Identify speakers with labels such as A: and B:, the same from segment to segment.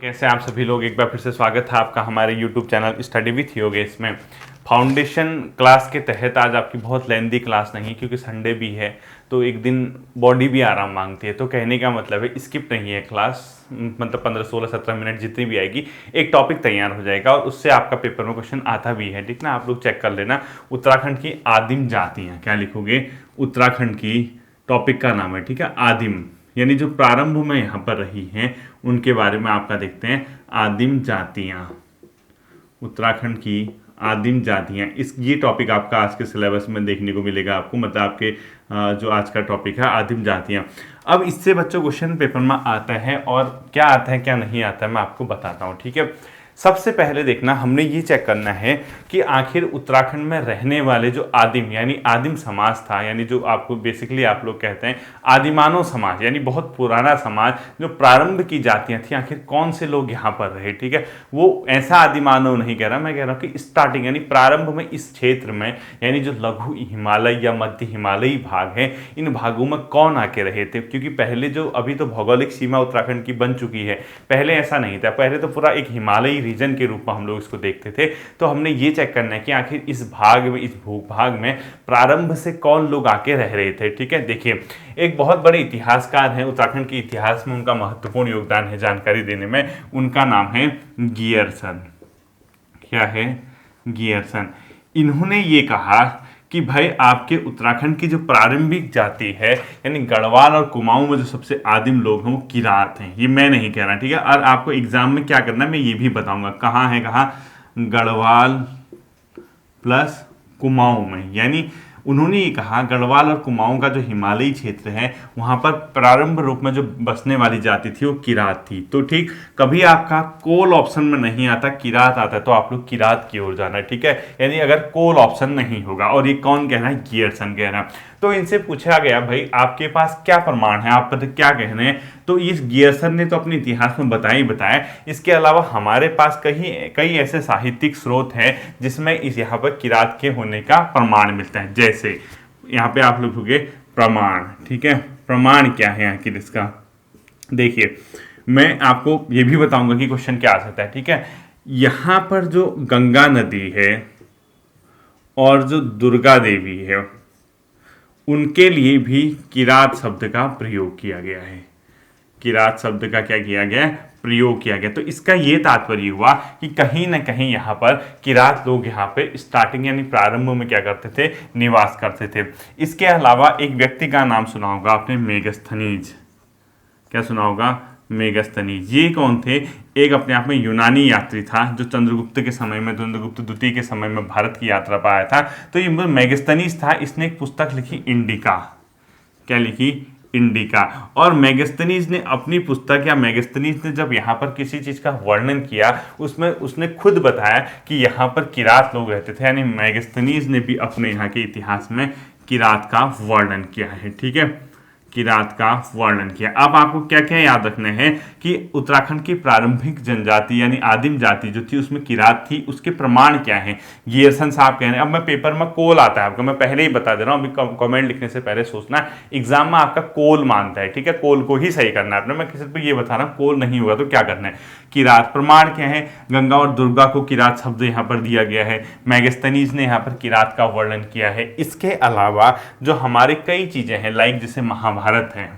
A: कैसे आप सभी लोग, एक बार फिर से स्वागत है आपका हमारे YouTube channel study with Yogesh में। फाउंडेशन क्लास के तहत आज आपकी बहुत लेंदी क्लास नहीं, क्योंकि संडे भी है तो एक दिन बॉडी भी आराम मांगती है। तो कहने का मतलब है स्किप नहीं है क्लास, मतलब 15, 16, 17 मिनट जितनी भी आएगी एक टॉपिक तैयार हो जाएगा और उससे आपका पेपर में क्वेश्चन आता भी है, ठीक ना। आप लोग चेक कर लेना। उत्तराखंड की आदिम जातियाँ, क्या लिखोगे? उत्तराखंड की, टॉपिक का नाम है, ठीक है, आदिम, यानी जो प्रारंभ में यहाँ पर रही हैं उनके बारे में आपका देखते हैं। आदिम जातियाँ, उत्तराखंड की आदिम जातियाँ, ये टॉपिक आपका आज के सिलेबस में देखने को मिलेगा आपको, मतलब आपके जो आज का टॉपिक है आदिम जातियाँ। अब इससे बच्चों क्वेश्चन पेपर में आता है, और क्या आता है क्या नहीं आता है मैं आपको बताता हूँ, ठीक है। सबसे पहले देखना, हमने ये चेक करना है कि आखिर उत्तराखंड में रहने वाले जो आदिम यानी आदिम समाज था, यानी जो आपको बेसिकली आप लोग कहते हैं आदिमानव समाज, यानी बहुत पुराना समाज, जो प्रारंभ की जातियां थी, आखिर कौन से लोग यहाँ पर रहे, ठीक है। वो ऐसा आदिमानव नहीं कह रहा, मैं कह रहा हूँ कि स्टार्टिंग यानी प्रारंभ में इस क्षेत्र में, यानी जो लघु हिमालय या मध्य हिमालयी भाग है, इन भागों में कौन आके रहे थे। क्योंकि पहले जो, अभी तो भौगोलिक सीमा उत्तराखंड की बन चुकी है, पहले ऐसा नहीं था, पहले तो पूरा एक हिमालयी रीजन के रूप में हम लोग इसको देखते थे। तो हमने ये चेक करना है कि आखिर इस भाग में, इस भूभाग में प्रारंभ से कौन लोग आके रह रहे थे, ठीक है। देखिए, एक बहुत बड़े इतिहासकार हैं, उत्तराखंड के इतिहास में उनका महत्वपूर्ण योगदान है जानकारी देने में, उनका नाम है गियरसन। क्या है? गियरसन। इन्होंने ये कहा कि भाई आपके उत्तराखंड की जो प्रारंभिक जाति है, यानी गढ़वाल और कुमाऊं में जो सबसे आदिम लोग हैं वो किरात हैं। ये मैं नहीं कह रहा, ठीक है। और आपको एग्जाम में क्या करना है मैं ये भी बताऊंगा। कहाँ है? कहाँ? गढ़वाल प्लस कुमाऊं में। यानी उन्होंने ये कहा गढ़वाल और कुमाऊं का जो हिमालयी क्षेत्र है वहां पर प्रारंभ रूप में जो बसने वाली जाति थी वो किरात थी। तो ठीक, कभी आपका कोल ऑप्शन में नहीं आता, किरात आता है, तो आप लोग किरात की ओर जाना है, ठीक है। यानी अगर कोल ऑप्शन नहीं होगा, और ये कौन कह रहा है? गियरसन कह रहा है। तो इनसे पूछा गया भाई आपके पास क्या प्रमाण है, आप क्या कहने हैं। तो इस गियरसन ने तो अपने इतिहास में बताया ही बताया, इसके अलावा हमारे पास कई ऐसे साहित्यिक स्रोत हैं जिसमें इस यहाँ पर किरात के होने का प्रमाण मिलता है। जैसे यहाँ पे आप लोग होंगे प्रमाण, ठीक है। प्रमाण क्या है आखिर इसका? देखिए, मैं आपको ये भी बताऊंगा कि क्वेश्चन क्या आ सकता है, ठीक है। यहाँ पर जो गंगा नदी है और जो दुर्गा देवी है, उनके लिए भी किरात शब्द का प्रयोग किया गया है। किरात शब्द का क्या किया गया? प्रयोग किया गया। तो इसका ये तात्पर्य हुआ कि कहीं ना कहीं यहाँ पर किरात लोग यहाँ पे स्टार्टिंग यानी प्रारंभ में क्या करते थे? निवास करते थे। इसके अलावा एक व्यक्ति का नाम सुना होगा आपने, मेगस्थनीज। क्या सुना होगा? मेगस्थनीज। ये कौन थे? एक अपने आप में यूनानी यात्री था जो चंद्रगुप्त के समय में, चंद्रगुप्त द्वितीय के समय में भारत की यात्रा पर आया था। तो ये मेगस्थनीज था, इसने एक पुस्तक लिखी इंडिका। क्या लिखी? इंडिका। और मेगस्थनीज ने अपनी पुस्तक, या मेगस्थनीज ने जब यहाँ पर किसी चीज़ का वर्णन किया उसमें उसने खुद बताया कि यहाँ पर किरात लोग रहते थे। यानी मेगस्थनीज ने भी अपने यहाँ के इतिहास में किरात का वर्णन किया है, ठीक है। किरात का वर्णन किया। अब आपको क्या क्या याद रखना है कि उत्तराखंड की प्रारंभिक जनजाति यानी आदिम जाति जो थी उसमें किरात थी, उसके प्रमाण क्या हैं? गियरसन साहब कह रहे हैं। अब मैं पेपर में कोल आता है आपको, मैं पहले ही बता दे रहा हूँ, अभी कमेंट लिखने से पहले सोचना, एग्जाम में आपका कोल मानता है, ठीक है। कोल को ही सही करना है आपने। मैं सिर्फ ये बता रहा हूँ, कोल नहीं होगा तो क्या करना है। किरात। प्रमाण क्या है? गंगा और दुर्गा को किरात शब्द यहाँ पर दिया गया है। मेगस्थनीज ने यहाँ पर किरात का वर्णन किया है। इसके अलावा जो हमारे कई चीजें हैं, लाइक जैसे महाभारत है,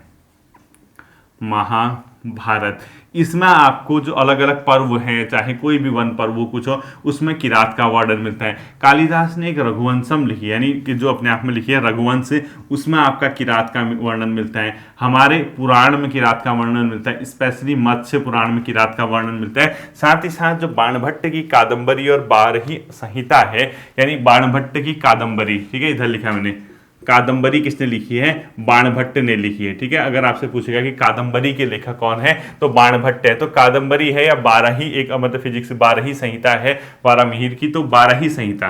A: महाभारत, इसमें आपको जो अलग अलग पर्व हैं, चाहे कोई भी वन पर्व हो, कुछ हो, उसमें किरात का वर्णन मिलता है। कालिदास ने एक रघुवंशम लिखी, यानी कि जो अपने आप में लिखी है रघुवंश, उसमें आपका किरात का वर्णन मिलता है। हमारे पुराण में किरात का वर्णन मिलता है, स्पेशली मत्स्य पुराण में किरात का वर्णन मिलता है। साथ ही साथ जो बाणभट्ट की कादंबरी और बारही संहिता है, यानी बाणभट्ट की कादंबरी, ठीक है, इधर लिखा मैंने, कादंबरी किसने लिखी है? बाणभट्ट ने लिखी है, ठीक है। अगर आपसे पूछेगा कि कादंबरी के लेखक कौन है, तो बाणभट्ट है। तो कादंबरी है या बारही, एक मतलब फिजिक्स बारही संहिता है 12 मिहिर की, तो बारही संहिता,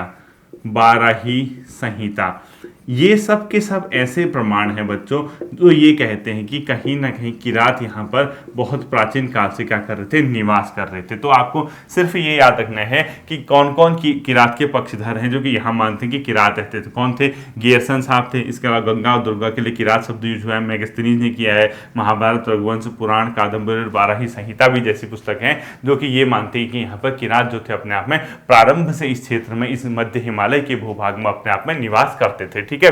A: बारही संहिता, ये सब के सब ऐसे प्रमाण हैं बच्चों जो ये कहते हैं कि कहीं ना कहीं किरात यहाँ पर बहुत प्राचीन काल से क्या कर रहे थे, निवास कर रहे थे। तो आपको सिर्फ ये याद रखना है कि कौन कौन किरात के पक्षधर हैं जो कि यहाँ मानते हैं कि किरात रहते थे। कौन थे? गियर्सन साहब थे। इसके अलावा गंगा और दुर्गा के लिए किरात शब्द यूज हुआ है, मेगस्थनीज ने किया है। महाभारत, रघुवंश, पुराण, कादम्बरी, बाराही संहिता भी जैसी पुस्तक हैं जो कि ये मानते हैं कि यहाँ पर किरात जो थे अपने आप में प्रारंभ से इस क्षेत्र में, इस मध्य हिमालय के भूभाग में अपने आप में निवास करते थे। ठीक है,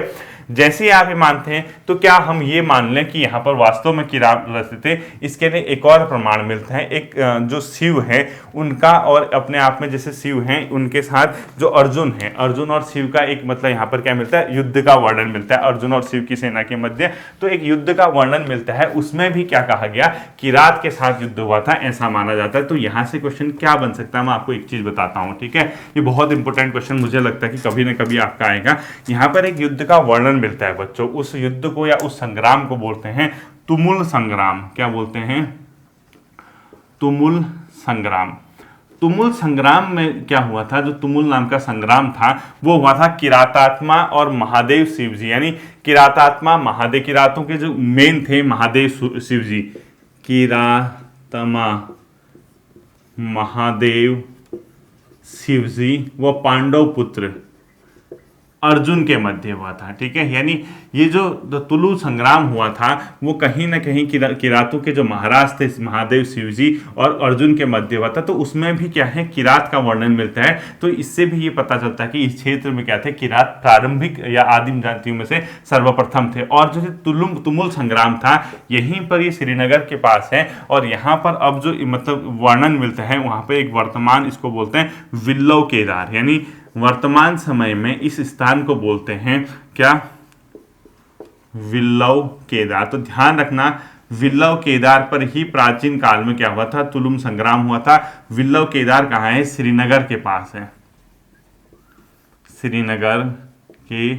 A: जैसे आप ये मानते हैं तो क्या हम ये मान लें कि यहाँ पर वास्तव में किरात रहते थे? इसके लिए एक और प्रमाण मिलता है। एक जो शिव है उनका, और अपने आप में जैसे शिव हैं उनके साथ जो अर्जुन है, अर्जुन और शिव का एक मतलब यहाँ पर क्या मिलता है, युद्ध का वर्णन मिलता है अर्जुन और शिव की सेना के मध्य। तो एक युद्ध का वर्णन मिलता है, उसमें भी क्या कहा गया, किरात के साथ युद्ध हुआ था, ऐसा माना जाता है। तो यहाँ से क्वेश्चन क्या बन सकता है, मैं आपको एक चीज बताता हूँ। ठीक है, ये बहुत इंपॉर्टेंट क्वेश्चन मुझे लगता है कि कभी ना कभी आपका आएगा। यहाँ पर एक युद्ध का वर्णन मिलता है बच्चों, उस युद्ध को या उस संग्राम को बोलते हैं तुमुल संग्राम। क्या बोलते हैं? तुमुल संग्राम। तुमुल संग्राम में क्या हुआ था, जो तुमुल नाम का संग्राम था वो हुआ था किरातात्मा और महादेव शिव जी, यानी किरातात्मा महादेव, किरातों के जो मेन थे महादेव शिव जी, किरातमा महादेव शिव जी व पांडव पुत्र अर्जुन के मध्य हुआ था। ठीक है, यानी ये जो तुलु संग्राम हुआ था वो कहीं ना कहीं किरातों के जो महाराज थे महादेव शिव जी और अर्जुन के मध्य हुआ था। तो उसमें भी क्या है, किरात का वर्णन मिलता है। तो इससे भी ये पता चलता है कि इस क्षेत्र में क्या थे, किरात प्रारंभिक या आदिम जातियों में से सर्वप्रथम थे। और जो तुमुल संग्राम था यहीं पर, ये श्रीनगर के पास है, और यहाँ पर अब जो मतलब वर्णन मिलता है वहाँ पर एक वर्तमान, इसको बोलते हैं विल्लव केदार, यानी वर्तमान समय में इस स्थान को बोलते हैं क्या, विल्लव केदार। तो ध्यान रखना, विल्लव केदार पर ही प्राचीन काल में क्या हुआ था, तुलुम संग्राम हुआ था। विल्लव केदार कहाँ है? श्रीनगर के पास है, श्रीनगर के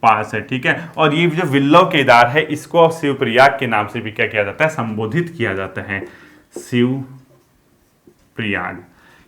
A: पास है। ठीक है, और ये जो विल्लव केदार है इसको शिवप्रयाग के नाम से भी क्या किया जाता है, संबोधित किया जाता है, शिवप्रयाग,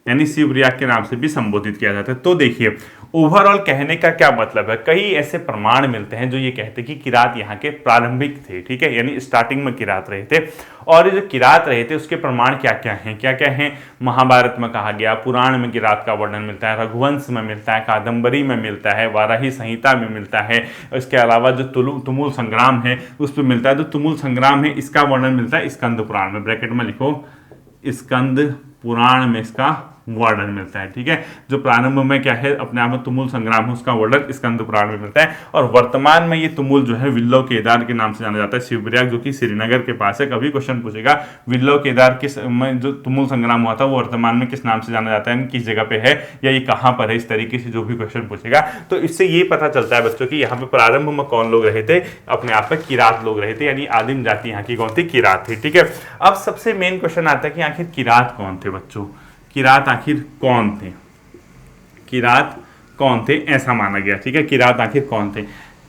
A: यानी शिवप्रयाग के नाम से भी संबोधित किया जाता है। तो देखिए ओवरऑल कहने का क्या मतलब है, कई ऐसे प्रमाण मिलते हैं जो ये कहते हैं कि किरात यहाँ के प्रारंभिक थे। ठीक है, यानी स्टार्टिंग में किरात रहे थे। और ये जो किरात रहे थे उसके प्रमाण क्या क्या हैं, क्या क्या हैं? महाभारत में कहा गया, पुराण में किरात का वर्णन मिलता है, रघुवंश में मिलता है, कादम्बरी में मिलता है, वाराही संहिता में मिलता है। इसके अलावा जो तुमुल संग्राम है उस पर मिलता है। जो तुमुल संग्राम है इसका वर्णन मिलता है स्कंद पुराण में, ब्रैकेट में लिखो स्कंद पुराण में इसका वर्णन मिलता है। ठीक है, जो प्रारंभ में क्या है अपने आप में तुमुल संग्राम है उसका वर्णन स्कंद पुराण में मिलता है। और वर्तमान में ये तुमुल जो है विल्लव केदार के नाम से जाना जाता है, शिवप्रयाग जो कि श्रीनगर के पास है। कभी क्वेश्चन पूछेगा विल्लव केदार किस में जो तुमुल संग्राम हुआ था वो वर्तमान में किस नाम से जाना जाता है, किस जगह पे है या ये कहाँ पर है, इस तरीके से जो भी क्वेश्चन पूछेगा तो इससे ये पता चलता है बच्चों की यहाँ पे प्रारंभ में कौन लोग रहे थे, अपने आप में किरात लोग रहे थे, यानी आदिम जाति यहाँ की कौन थी, किरात थी। ठीक है, अब सबसे मेन क्वेश्चन आता है कि आखिर किरात कौन थे बच्चों, किरात आखिर कौन थे, किरात कौन थे ऐसा माना गया। ठीक है, किरात आखिर कौन थे?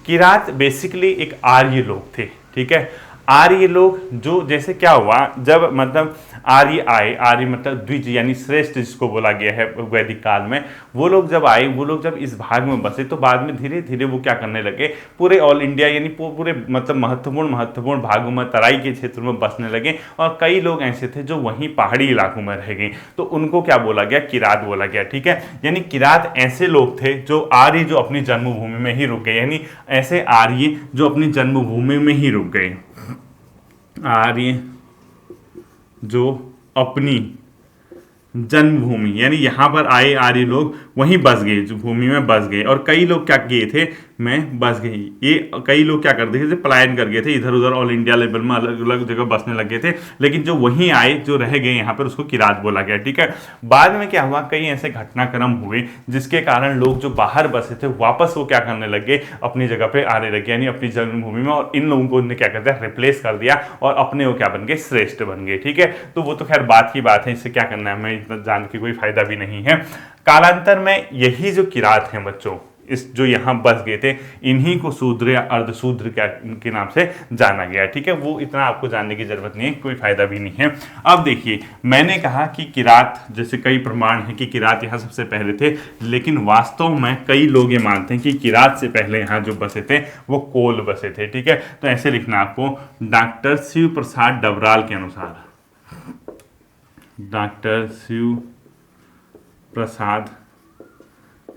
A: किरात बेसिकली एक आर्य लोग थे। ठीक है, आर्य लोग जो, जैसे क्या हुआ जब मतलब आर्य आए, आर्य मतलब द्विज यानी श्रेष्ठ जिसको बोला गया है वैदिक काल में, वो लोग जब आए, वो लोग जब इस भाग में बसे तो बाद में धीरे धीरे वो क्या करने लगे, पूरे ऑल इंडिया यानी पूरे मतलब महत्वपूर्ण भागों में, तराई के क्षेत्र में बसने लगे। और कई लोग ऐसे थे जो वहीं पहाड़ी इलाकों में रह गए, तो उनको क्या बोला गया, किरात बोला गया। ठीक है, यानी किरात ऐसे लोग थे जो आर्य जो अपनी जन्मभूमि में ही रुक गए, यानी ऐसे आर्य जो अपनी जन्मभूमि में ही रुक गए, आर्य जो अपनी जन्मभूमि यानी यहाँ पर आए आर्य लोग वहीं बस गए, जो भूमि में बस गए। और कई लोग क्या किए थे, मैं बस गई, ये कई लोग क्या करते थे, पलायन कर गए थे इधर उधर, ऑल इंडिया लेवल में अलग अलग जगह बसने लग गए थे, लेकिन जो वहीं आए, जो रह गए यहाँ पर, उसको किरात बोला गया। ठीक है, बाद में क्या हुआ, कई ऐसे घटनाक्रम हुए जिसके कारण लोग जो बाहर बसे थे वापस वो क्या करने लगे, अपनी जगह पे आने लगे, यानी अपनी जन्मभूमि में, और इन लोगों को उन्होंने क्या कर दिया, रिप्लेस कर दिया और अपने वो क्या बन गए, श्रेष्ठ बन गए। ठीक है, तो वो तो खैर बात की बात है, इससे क्या करना है हमें इतना जान के कोई फायदा भी नहीं है। कालांतर में यही जो किरात हैं बच्चों, इस जो यहाँ बस गए थे, इन्हीं को शूद्र या अर्धशूद्र के नाम से जाना गया। ठीक है, वो इतना आपको जानने की जरूरत नहीं है, कोई फायदा भी नहीं है। अब देखिए, मैंने कहा कि किरात, जैसे कई प्रमाण है कि किरात यहाँ सबसे पहले थे, लेकिन वास्तव में कई लोग ये मानते हैं कि किरात से पहले यहाँ जो बसे थे वो कोल बसे थे। ठीक है, तो ऐसे लिखना आपको, डॉक्टर शिव प्रसाद डबराल के अनुसार, डॉक्टर शिव प्रसाद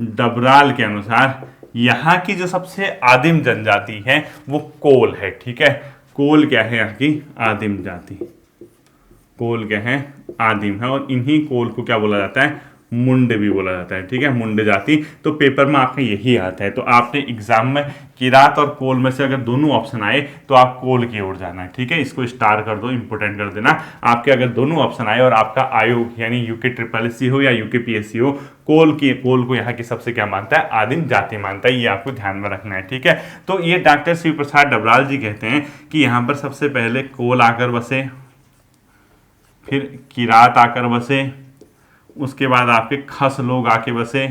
A: डबराल के अनुसार यहाँ की जो सबसे आदिम जनजाति है वो कोल है। ठीक है, कोल क्या है? यहाँ की आदिम जाति, कोल क्या है? आदिम है। और इन्हीं कोल को क्या बोला जाता है? मुंड भी बोला जाता है। ठीक है, मुंड जाति। तो पेपर में आपका यही आता है। तो आपने एग्जाम में किरात और कोल में से अगर दोनों ऑप्शन आए तो आप कोल की ओर जाना है। ठीक है, इसको स्टार कर दो, इंपोर्टेंट कर देना। आपके अगर दोनों ऑप्शन आए और आपका आयोग यानी यूके SSS हो या यूके PSC हो, कोल को यहाँ की सबसे क्या मानता है? आदिम जाति मानता है। ये आपको ध्यान में रखना है। ठीक है, तो ये डॉक्टर शिव प्रसाद डबराल जी कहते हैं कि यहाँ पर सबसे पहले कोल आकर बसे, फिर किरात आकर बसे, उसके बाद आपके खस लोग आके बसे,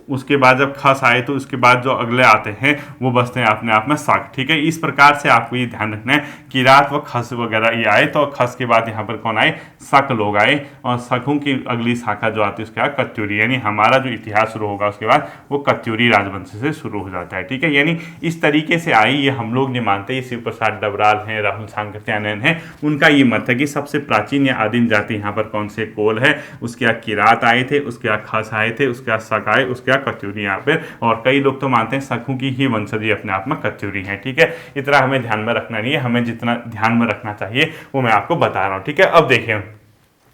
A: उसके बाद जब खस आए तो उसके बाद जो अगले आते हैं वो बसते हैं अपने आप में शक। ठीक है, इस प्रकार से आपको ये ध्यान रखना है, किरात व खस वगैरह ये आए तो खस के बाद यहाँ पर कौन आए? शक लोग आए। और शकों की अगली शाखा जो आती है उसके बाद कत्यूरी, यानी हमारा जो इतिहास शुरू होगा उसके बाद वो कत्यूरी राजवंश से शुरू हो जाता है। ठीक है, यानी इस तरीके से आई। ये हम लोग नहीं मानते, ये शिव प्रसाद डबराल हैं, राहुल सांकृत्यायन है, उनका ये मत है कि सबसे प्राचीन या आदिम जाति यहाँ पर कौन से? कोल है। उसके बाद किरात आए थे, उसके बाद खस आए थे, उसके बाद शक आए, उसके कत्यूरी यहाँ पे। और कई लोग तो मानते हैं शकुं की ही वंशज अपने आप में कत्यूरी है। ठीक है, इतना हमें ध्यान में रखना नहीं है, हमें जितना ध्यान में रखना चाहिए वो मैं आपको बता रहा हूँ। ठीक है, अब देखिए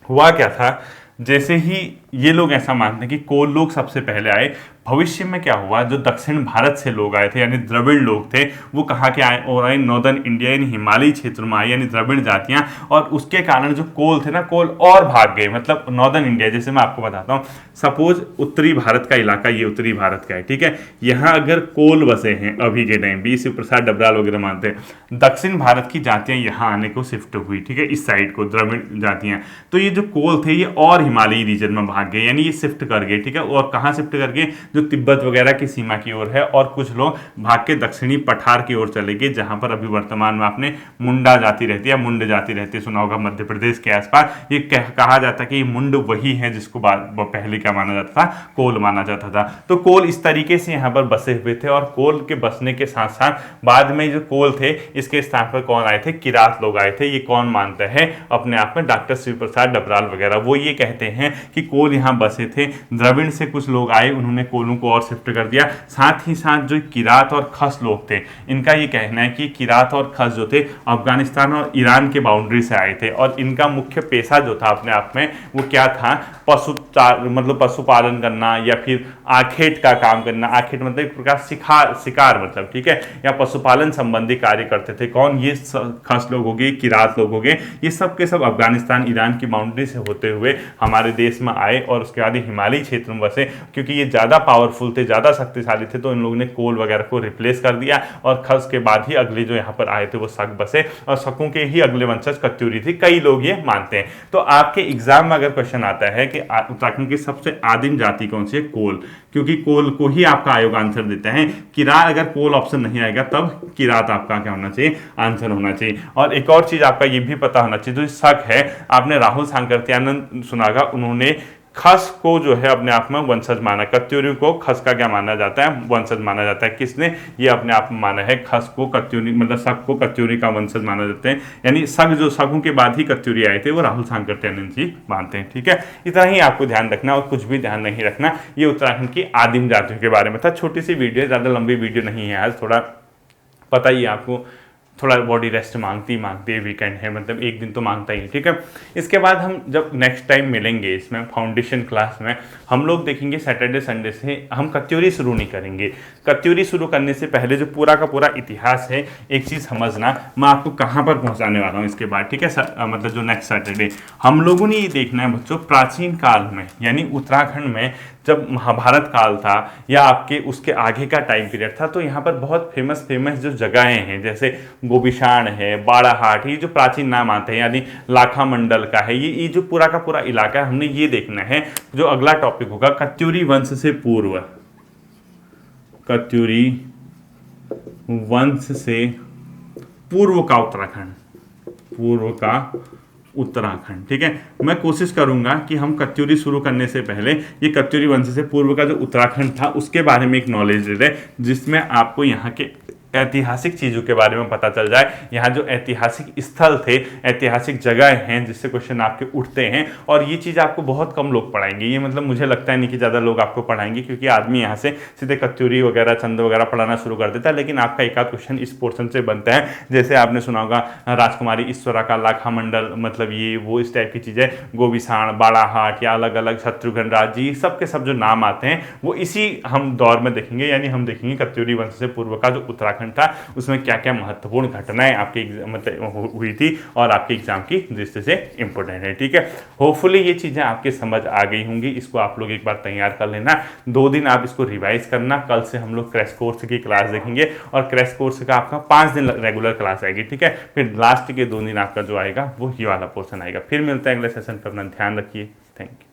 A: हुआ क्या था। जैसे ही ये लोग ऐसा मानते हैं कि कोल लोग सबसे पहले आए, भविष्य में क्या हुआ, जो दक्षिण भारत से लोग आए थे यानी द्रविड़ लोग थे, वो कहाँ के आए? और आए नॉर्दर्न इंडिया यानी हिमालयी क्षेत्र में आए, यानी द्रविड़ जातियां। और उसके कारण जो कोल थे ना, कोल और भाग गए। मतलब नॉर्दर्न इंडिया, जैसे मैं आपको बताता हूँ, सपोज उत्तरी भारत का इलाका, ये उत्तरी भारत का है। ठीक है, यहाँ अगर कोल बसे हैं अभी के टाइम भी, शिव प्रसाद डबराल वगैरह मानते हैं, दक्षिण भारत की जातियां यहाँ आने को शिफ्ट हुई। ठीक है, इस साइड को द्रविड़ जातियां। तो ये जो कोल थे ये और हिमालयी रीजन में भाग गए, यानी ये शिफ्ट कर गए। ठीक है, और कहाँ शिफ्ट कर गए? जो तिब्बत वगैरह की सीमा की ओर है। और कुछ लोग भाग के दक्षिणी पठार की ओर चले गए, जहां पर अभी वर्तमान में आपने मुंडा जाति रहती है, मुंड जाति रहती है, सुना होगा, मध्य प्रदेश के आसपास। ये कहा जाता है कि मुंड वही है जिसको पहले क्या माना जाता था? कोल माना जाता था। तो कोल इस तरीके से यहाँ पर बसे हुए थे। और कोल के बसने के साथ साथ बाद में जो कोल थे, इसके स्थान पर कौन आए थे? किरात लोग आए थे। ये कौन मानता है अपने आप में? डॉक्टर शिव प्रसाद डबराल वगैरह। वो ये कहते हैं कि कोल यहाँ बसे थे, द्रविड़ से कुछ लोग आए, उन्होंने कोलों को और शिफ्ट कर दिया। साथ ही साथ जो किरात और खस लोग थे, इनका ये कहना है कि किरात और खस जो थे अफगानिस्तान और ईरान के बाउंड्री से आए थे। और इनका मुख्य पेशा जो था अपने आप में वो क्या था? पशुपालन करना या फिर आखेट का काम करना। आखेट मतलब एक प्रकार शिकार मतलब। ठीक है, या पशुपालन संबंधी कार्य करते थे। कौन? ये खस लोग हो गए, किरात लोग हो गए। ये सब के सब अफगानिस्तान ईरान की बाउंड्री से होते हुए हमारे देश में आए और उसके बाद हिमालयी क्षेत्र में बसे। क्योंकि ये ज़्यादा पावरफुल थे, ज़्यादा शक्तिशाली थे, तो इन लोगों ने कोल वगैरह को रिप्लेस कर दिया। और खस के बाद ही अगले जो यहाँ पर आए थे वो शक बसे, और शकों के ही अगले वंशज कत्यूरी थी। कई लोग ये मानते हैं। तो आपके एग्जाम में अगर क्वेश्चन आता है कि उत्तराखंड की सबसे आदिम जाति कौन सी है? कोल। क्योंकि कोल को ही आपका आयोग आंसर देता है। किरात, अगर कोल ऑप्शन नहीं आएगा तब किरात आपका क्या होना चाहिए? आंसर होना चाहिए। और एक और चीज आपका ये भी पता होना चाहिए, जो शक है, आपने राहुल सांकृत्यायन सुना होगा, उन्होंने खस को जो है अपने आप में वंशज माना। कत्यूरी को खस का क्या माना जाता है? वंशज माना जाता है। किसने? ये अपने आप में माना है। खस को कत्यूरी मतलब शक को कत्यूरी का वंशज माना जाता है। यानी शक, जो शकों के बाद ही कत्यूरी आए थे, वो राहुल सांकृत्यायन जी मानते हैं। ठीक है, इतना ही आपको ध्यान रखना और कुछ भी ध्यान नहीं रखना। ये उत्तराखंड की आदिम जातियों के बारे में था। छोटी सी वीडियो, ज़्यादा लंबी वीडियो नहीं है आज। थोड़ा पता ही आपको, थोड़ा बॉडी रेस्ट मांगती है, वीकेंड है, मतलब एक दिन तो मांगता ही है। ठीक है, इसके बाद हम जब नेक्स्ट टाइम मिलेंगे इसमें फाउंडेशन क्लास में, हम लोग देखेंगे सैटरडे संडे से हम कत्यूरी शुरू नहीं करेंगे। कत्यूरी शुरू करने से पहले जो पूरा का पूरा इतिहास है, एक चीज़ समझना, मैं आपको कहाँ पर पहुँचाने वाला हूँ इसके बाद। ठीक है, मतलब जो नेक्स्ट सैटरडे हम लोगों ने ये देखना है बच्चों, प्राचीन काल में यानी उत्तराखंड में जब महाभारत काल था या आपके उसके आगे का टाइम पीरियड था, तो यहाँ पर बहुत फेमस जो जगहें हैं, जैसे गोबिशाण है, बाड़ाहाट, ये जो प्राचीन नाम आते हैं, यानी लाखा मंडल का है, ये जो पूरा का पूरा इलाका है, हमने ये देखना है। जो अगला टॉपिक होगा कत्यूरी वंश से पूर्व, कत्यूरी वंश से पूर्व का उत्तराखंड, पूर्व का उत्तराखंड। ठीक है, मैं कोशिश करूंगा कि हम कत्यूरी शुरू करने से पहले ये कत्यूरी वंश से पूर्व का जो उत्तराखंड था उसके बारे में एक नॉलेज दे दे, जिसमें आपको यहाँ के ऐतिहासिक चीज़ों के बारे में पता चल जाए। यहाँ जो ऐतिहासिक स्थल थे, ऐतिहासिक जगह हैं जिससे क्वेश्चन आपके उठते हैं, और ये चीज़ आपको बहुत कम लोग पढ़ाएंगे। ये मतलब मुझे लगता है नहीं कि ज़्यादा लोग आपको पढ़ाएंगे, क्योंकि आदमी यहाँ से सीधे कत्यूरी वगैरह चंद वगैरह पढ़ाना शुरू कर देता है। लेकिन आपका एक आध क्वेश्चन इस पोर्शन से बनता है, जैसे आपने सुना होगा राजकुमारी ईश्वरा का लाखा मंडल, मतलब ये वो इस टाइप की चीज़ें, गोविसाण, बाड़ाहाट या अलग अलग शत्रुघ्न राज्य, सब के सब जो नाम आते हैं वो इसी हम दौर में देखेंगे। यानी हम देखेंगे कत्यूरी वंश से पूर्व का जो उत्तराखंड था उसमें क्या क्या महत्वपूर्ण घटनाएं आपके मतलब हुई थी और आपके एग्जाम की दृष्टि से इंपॉर्टेंट है। ठीक है, होपफुली ये चीजें आपके समझ आ गई होंगी। इसको आप लोग एक बार तैयार कर लेना, 2 दिन आप इसको रिवाइज करना। कल से हम लोग क्रैश कोर्स की क्लास देखेंगे और क्रैश कोर्स का आपका 5 दिन रेगुलर क्लास आएगी। ठीक है, फिर लास्ट के 2 दिन आपका जो आएगा वो ये वाला पोर्शन आएगा। फिर मिलते हैं अगले सेशन पर, अपना ध्यान रखिए। Thank you.